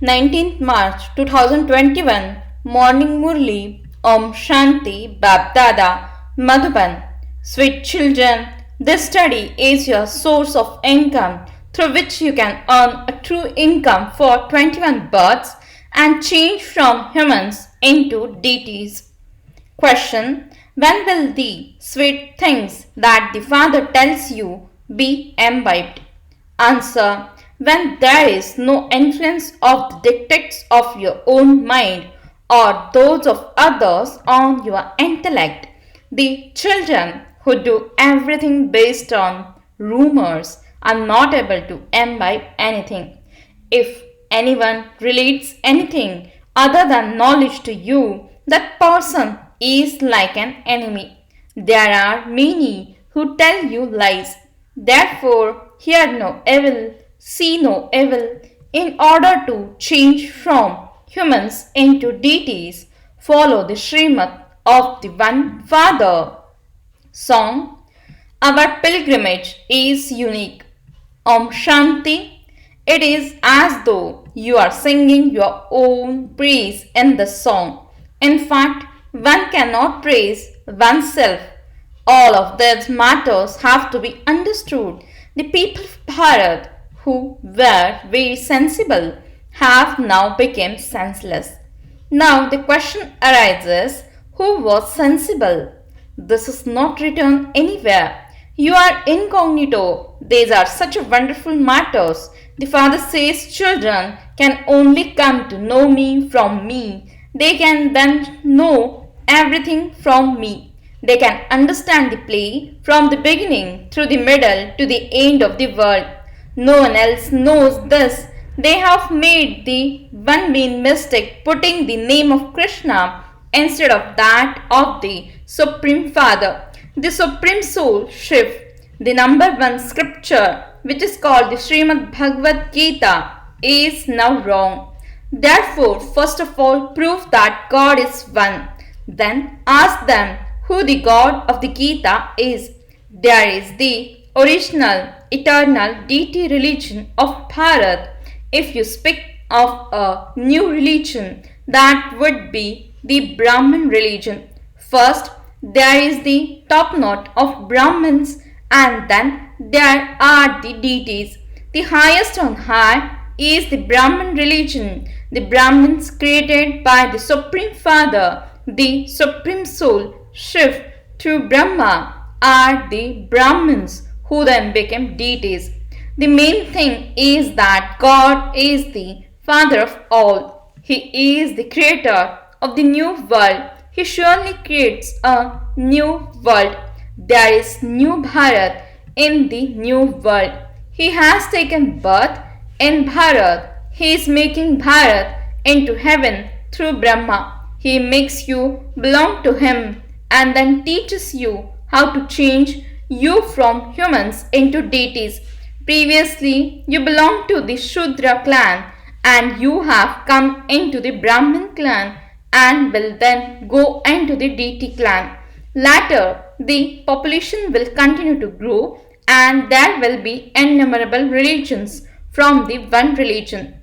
19th March 2021, Morning Murli, Om Shanti, Babdada, Madhuban. Sweet children, this study is your source of income through which you can earn a true income for 21 births and change from humans into deities. Question: when will the sweet things that the Father tells you be imbibed? Answer: when there is no influence of the dictates of your own mind or those of others on your intellect. The children who do everything based on rumors are not able to imbibe anything. If anyone relates anything other than knowledge to you, that person is like an enemy. There are many who tell you lies. Therefore, hear no evil, see no evil. In order to change from humans into deities, follow the Srimad of the One Father. Song: our pilgrimage is unique. Om Shanti. It is as though you are singing your own praise in the song. In fact, one cannot praise oneself. All of these matters have to be understood. The people of Bharat who were very sensible have now become senseless. Now the question arises, who was sensible? This is not written anywhere. You are incognito. These are such wonderful matters. The Father says children can only come to know me from me. They can then know everything from me. They can understand the play from the beginning through the middle to the end of the world. No one else knows this. They have made the one main mistake putting the name of Krishna instead of that of the Supreme Father, the Supreme Soul, Shiv. The number one scripture, which is called the Srimad Bhagavad Gita, is now wrong. Therefore, first of all, prove that God is one. Then ask them who the God of the Gita is. There is the original, eternal deity religion of Bharat. If you speak of a new religion, that would be the Brahmin religion. First, there is the top knot of Brahmins, and then there are the deities. The highest on high is the Brahmin religion. The Brahmins created by the Supreme Father, the Supreme Soul, Shiv, through Brahma, are the Brahmins who then became deities. The main thing is that God is the Father of all. He is the creator of the new world. He surely creates a new world. There is new Bharat in the new world. He has taken birth in Bharat. He is making Bharat into heaven through Brahma. He makes you belong to him and then teaches you how to change you from humans into deities. Previously, you belonged to the Shudra clan and you have come into the Brahmin clan and will then go into the deity clan. Later, the population will continue to grow and there will be innumerable religions from the one religion.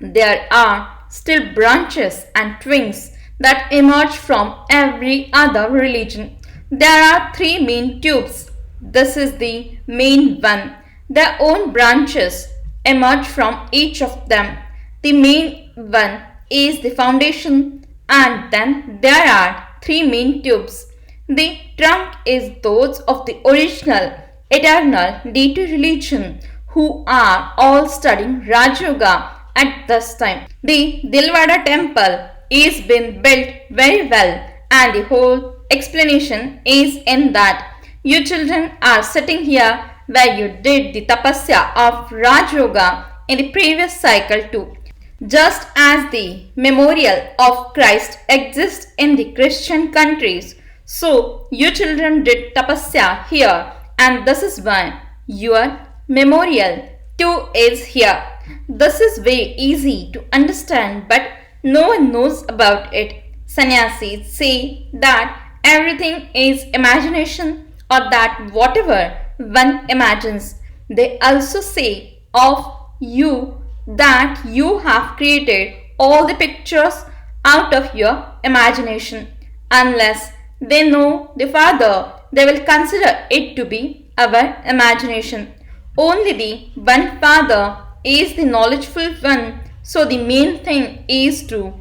There are still branches and twins that emerge from every other religion. There are three main tubes. This is the main one. Their own branches emerge from each of them. The main one is the foundation, and then there are three main tubes. The trunk is those of the original, eternal deity religion who are all studying Raj Yoga at this time. The Dilwada temple is being built very well, and the whole explanation is in that. You children are sitting here where you did the tapasya of Raj Yoga in the previous cycle too. Just as the memorial of Christ exists in the Christian countries, so you children did tapasya here, and this is why your memorial too is here. This is very easy to understand, but no one knows about it. Sannyasis say that everything is imagination or that whatever one imagines. They also say of you that you have created all the pictures out of your imagination. Unless they know the Father, they will consider it to be our imagination. Only the one Father is the knowledgeful one, so the main thing is to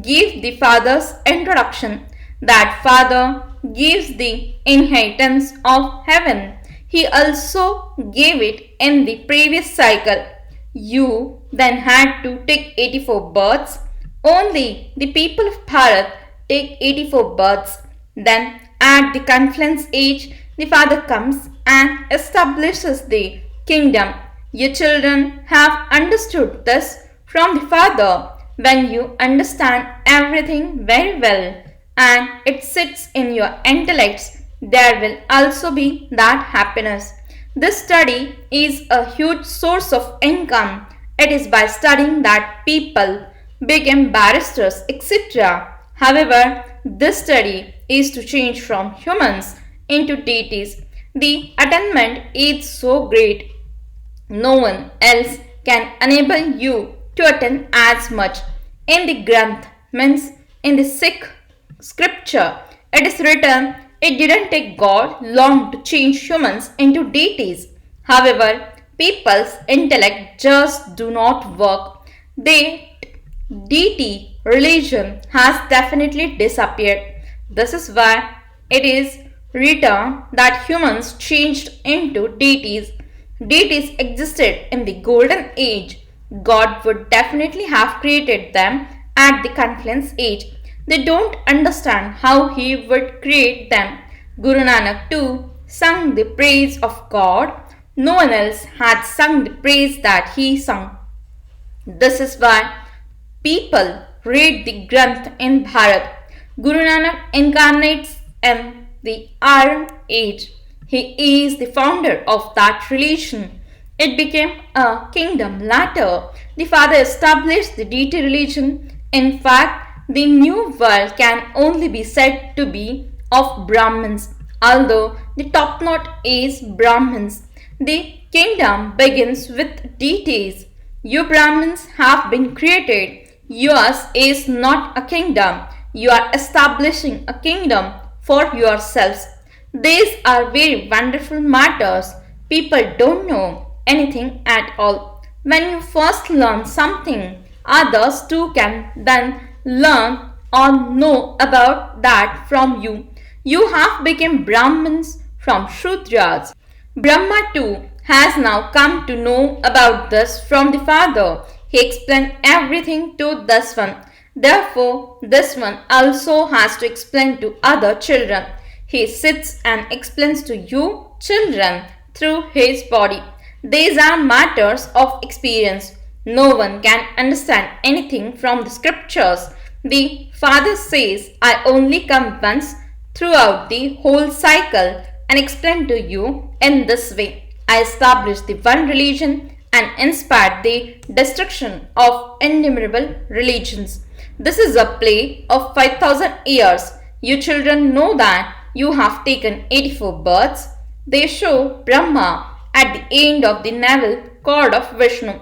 give the Father's introduction. That Father gives the inheritance of heaven. He also gave it in the previous cycle. You then had to take 84 births. Only the people of Bharat take 84 births. Then at the confluence age, the Father comes and establishes the kingdom. Your children have understood this from the Father. When you understand everything very well and it sits in your intellects, there will also be that happiness. This study is a huge source of income. It is by studying that people become barristers, etc. However, this study is to change from humans into deities. The attainment is so great. No one else can enable you to attain as much. In the Granth, means in the Sikh scripture, it is written, it didn't take God long to change humans into deities. However, people's intellect just do not work. The deity religion has definitely disappeared. This is why it is written that humans changed into deities. Deities existed in the golden age. God would definitely have created them at the confluence age. They don't understand how He would create them. Guru Nanak too sung the praise of God. No one else had sung the praise that he sung. This is why people read the Granth in Bharat. Guru Nanak incarnates in the Iron Age. He is the founder of that religion. It became a kingdom later. The Father established the deity religion. In fact, the new world can only be said to be of Brahmins, although the top note is Brahmins. The kingdom begins with deities. You Brahmins have been created. Yours is not a kingdom. You are establishing a kingdom for yourselves. These are very wonderful matters. People don't know anything at all. When you first learn something, others too can then learn or know about that from you. You have become Brahmins from Shudras. Brahma too has now come to know about this from the Father. He explained everything to this one. Therefore, this one also has to explain to other children. He sits and explains to you children through his body. These are matters of experience. No one can understand anything from the scriptures. The Father says, I only come once throughout the whole cycle and explain to you in this way. I established the one religion and inspired the destruction of innumerable religions. This is a play of 5000 years. You children know that you have taken 84 births. They show Brahma at the end of the navel cord of Vishnu,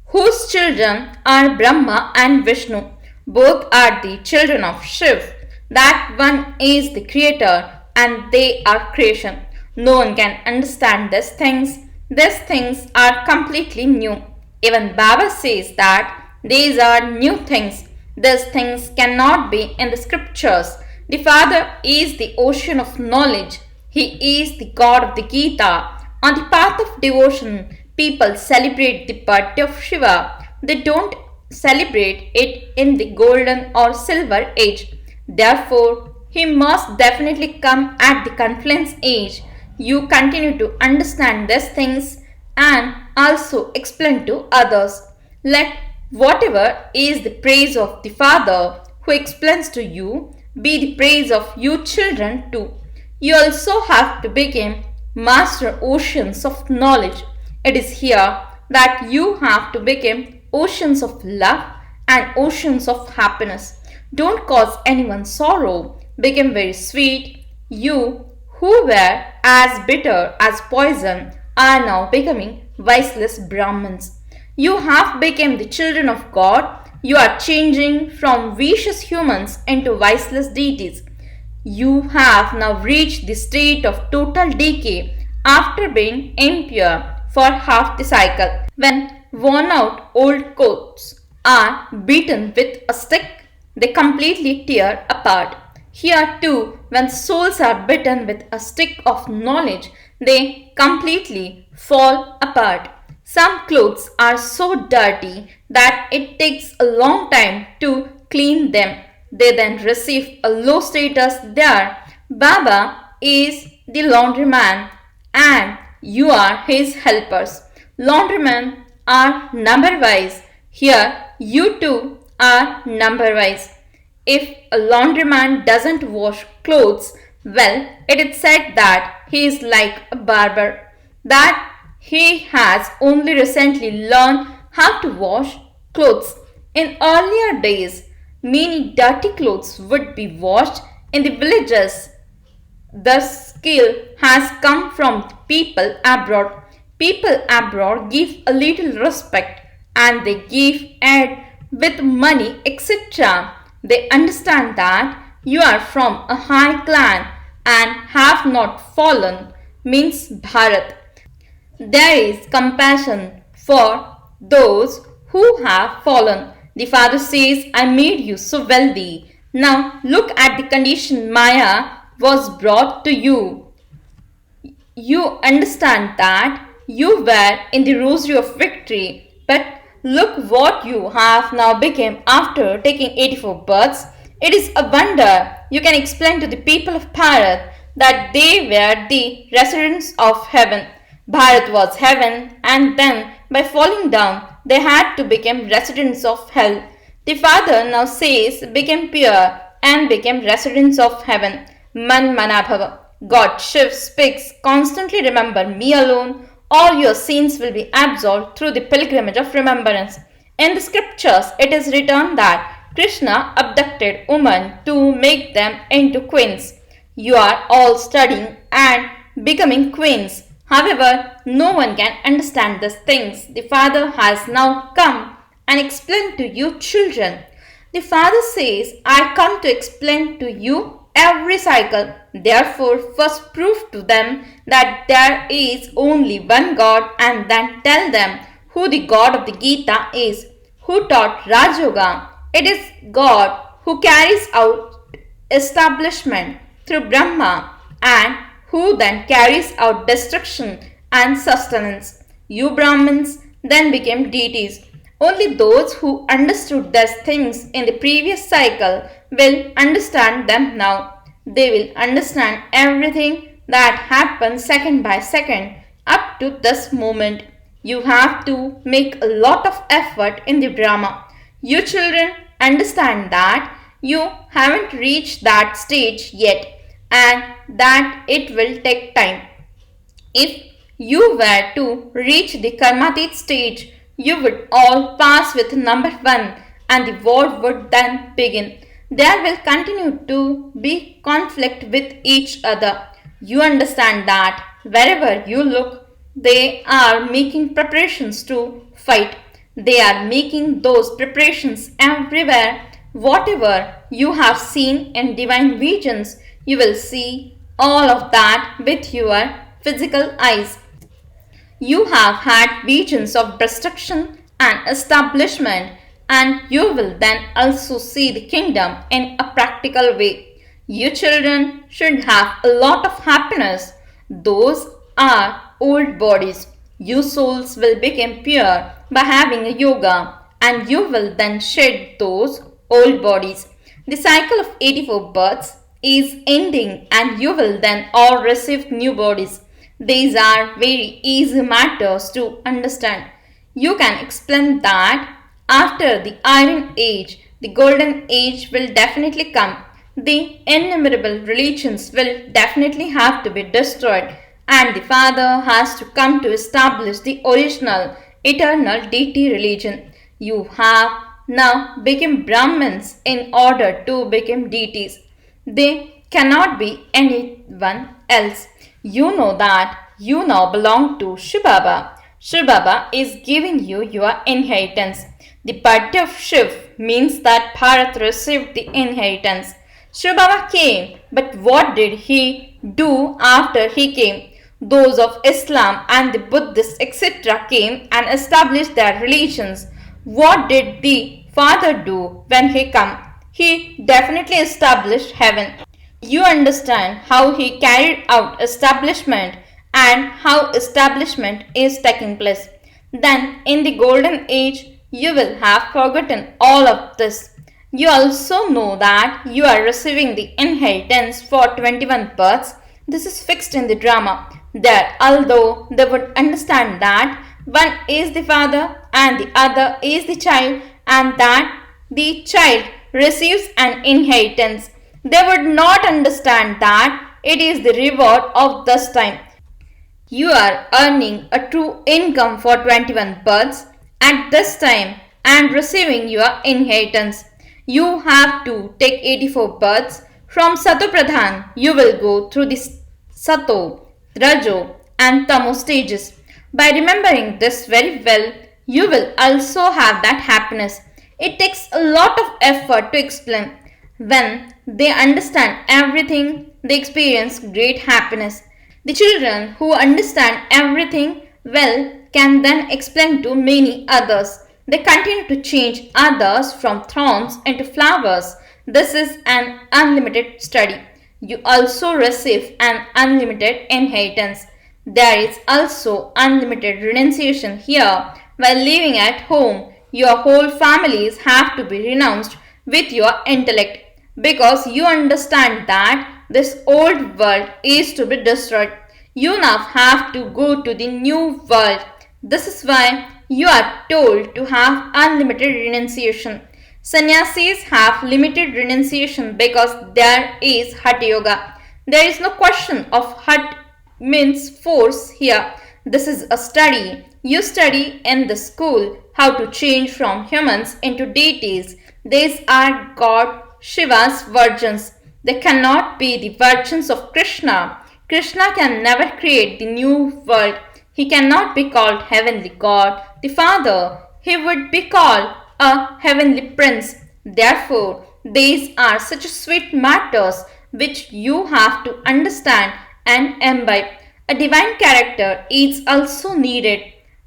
whose children are Brahma and Vishnu. Both are the children of Shiv. That one is the creator and they are creation. No one can understand these things. These things are completely new. Even Baba says that these are new things. These things cannot be in the scriptures. The Father is the ocean of knowledge. He is the God of the Gita. On the path of devotion, people celebrate the birthday of Shiva. They don't celebrate it in the golden or silver age. Therefore, he must definitely come at the confluence age. You continue to understand these things and also explain to others. Let whatever is the praise of the Father who explains to you be the praise of you children too. You also have to become master oceans of knowledge. It is here that you have to become oceans of love and oceans of happiness. Don't cause anyone sorrow. Become very sweet. You who were as bitter as poison are now becoming viceless Brahmins. You have become the children of God. You are changing from vicious humans into viceless deities. You have now reached the state of total decay after being impure for half the cycle. When worn out old coats are beaten with a stick, they completely tear apart. Here too, when souls are bitten with a stick of knowledge, they completely fall apart. Some clothes are so dirty that it takes a long time to clean them. They then receive a low status there. Baba is the laundryman and you are his helpers. Laundrymen are number wise. Here you too are number wise. If a laundryman doesn't wash clothes, well, it is said that he is like a barber, that he has only recently learned how to wash clothes. In earlier days, many dirty clothes would be washed in the villages. The skill has come from people abroad. People abroad give a little respect and they give aid with money, etc. They understand that you are from a high clan and have not fallen, means Bharat. There is compassion for those who have fallen. The father says, I made you so wealthy. Now look at the condition Maya was brought to you. You understand that you were in the rosary of victory, but look what you have now become after taking 84 births. It is a wonder you can explain to the people of Bharat that they were the residents of heaven. Bharat was heaven, and then by falling down, they had to become residents of hell. The Father now says, became pure and became residents of heaven. Man Manabhava. God Shiv speaks, constantly remember me alone. All your sins will be absolved through the pilgrimage of remembrance. In the scriptures, it is written that Krishna abducted women to make them into queens. You are all studying and becoming queens. However, no one can understand these things. The Father has now come and explained to you children. The Father says, I come to explain to you every cycle. Therefore, first prove to them that there is only one God and then tell them who the God of the Gita is, who taught Raj Yoga. It is God who carries out establishment through Brahma and who then carries out destruction and sustenance. You Brahmins then became deities. Only those who understood these things in the previous cycle will understand them now. They will understand everything that happened second by second up to this moment. You have to make a lot of effort in the drama. You children understand that you haven't reached that stage yet and that it will take time. If you were to reach the Karmatit stage, you would all pass with number 1 and the war would then begin. There will continue to be conflict with each other. You understand that wherever you look, they are making preparations to fight. They are making those preparations everywhere. Whatever you have seen in divine visions, you will see all of that with your physical eyes. You have had visions of destruction and establishment, and you will then also see the kingdom in a practical way. You children should have a lot of happiness. Those are old bodies. You souls will become pure by having a yoga, and you will then shed those old bodies. The cycle of 84 births is ending, and you will then all receive new bodies. These are very easy matters to understand. You can explain that after the Iron Age, the Golden Age will definitely come. The innumerable religions will definitely have to be destroyed, and the Father has to come to establish the original, eternal deity religion. You have now become Brahmins in order to become deities. They cannot be anyone else. You know that you now belong to Shiv Baba. Shiv Baba is giving you your inheritance. The birthday of Shiv means that Bharat received the inheritance. Shiv Baba came, but what did he do after he came? Those of Islam and the Buddhists etc. came and established their religions. What did the Father do when he came? He definitely established heaven. You understand how he carried out establishment and how establishment is taking place. Then, in the golden age, you will have forgotten all of this. You also know that you are receiving the inheritance for 21 births. This is fixed in the drama. That although they would understand that one is the father and the other is the child, and that the child receives an inheritance, they would not understand that it is the reward of this time. You are earning a true income for 21 births at this time and receiving your inheritance. You have to take 84 births. From Sato Pradhan, you will go through the Sato, Rajo and Tamo stages. By remembering this very well, you will also have that happiness. It takes a lot of effort to explain. When they understand everything, they experience great happiness. The children who understand everything well can then explain to many others. They continue to change others from thorns into flowers. This is an unlimited study. You also receive an unlimited inheritance. There is also unlimited renunciation here. While living at home, your whole families have to be renounced with your intellect because you understand that this old world is to be destroyed. You now have to go to the new world. This is why you are told to have unlimited renunciation. Sannyasis have limited renunciation because there is Hatha Yoga. There is no question of Hatha means force here. This is a study. You study in the school how to change from humans into deities. These are God Shiva's virgins. They cannot be the virgins of Krishna. Krishna can never create the new world. He cannot be called Heavenly God, the Father. He would be called a Heavenly Prince. Therefore, these are such sweet matters which you have to understand and imbibe. A divine character is also needed.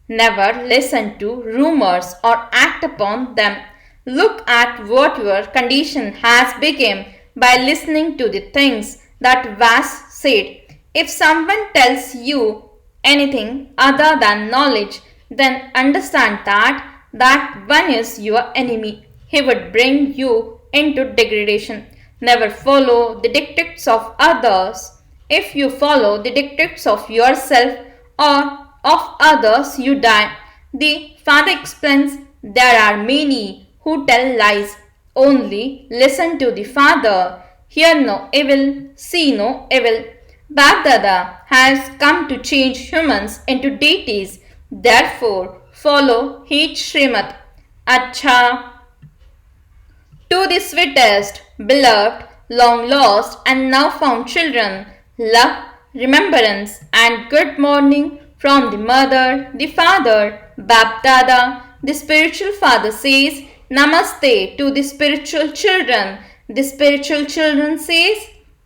Never listen to rumors or act upon them. Look at what your condition has become by listening to the things that Vas said. If someone tells you anything other than knowledge, then understand that one is your enemy. He would bring you into degradation. Never follow the dictates of others. If you follow the dictates of yourself or of others, you die. The Father explains there are many who tell lies. Only listen to the Father. Hear no evil, see no evil. Bagdada has come to change humans into deities. Therefore, follow his Srimad. Acha. To the sweetest, beloved, long lost and now found children, love, remembrance and good morning from the mother, the father, Bapdada. The spiritual father says Namaste to the spiritual children. The spiritual children says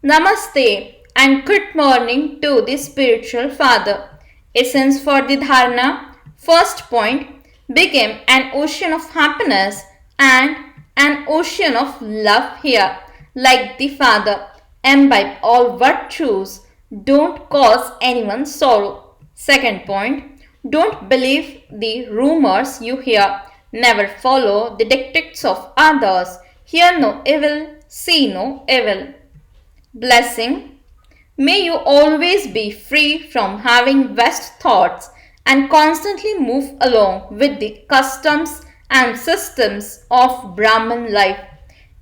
Namaste and good morning to the spiritual father. Essence for the dharana. First point, became an ocean of happiness and an ocean of love here. Like the Father, imbibe all virtues. Don't cause anyone sorrow. Second point, don't believe the rumors you hear. Never follow the dictates of others. Hear no evil, see no evil. Blessing. May you always be free from having West thoughts and constantly move along with the customs and systems of Brahman life.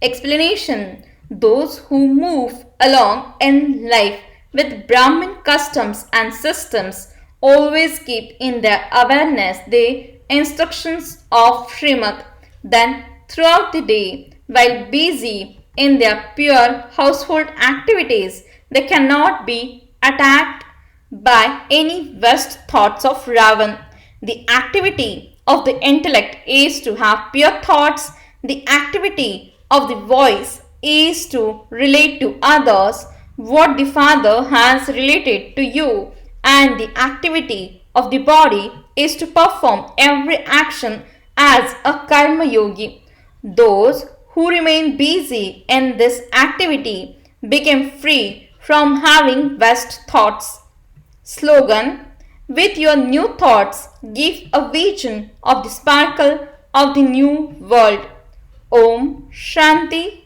Explanation. Those who move along in life with Brahmin customs and systems always keep in their awareness the instructions of Srimad. Then, throughout the day, while busy in their pure household activities, they cannot be attacked by any West thoughts of Ravan. The activity of the intellect is to have pure thoughts. The activity of the voice is to relate to others what the Father has related to you, and the activity of the body is to perform every action as a karma yogi. Those who remain busy in this activity become free from having West thoughts. Slogan: with your new thoughts, give a vision of the sparkle of the new world. Om Shanti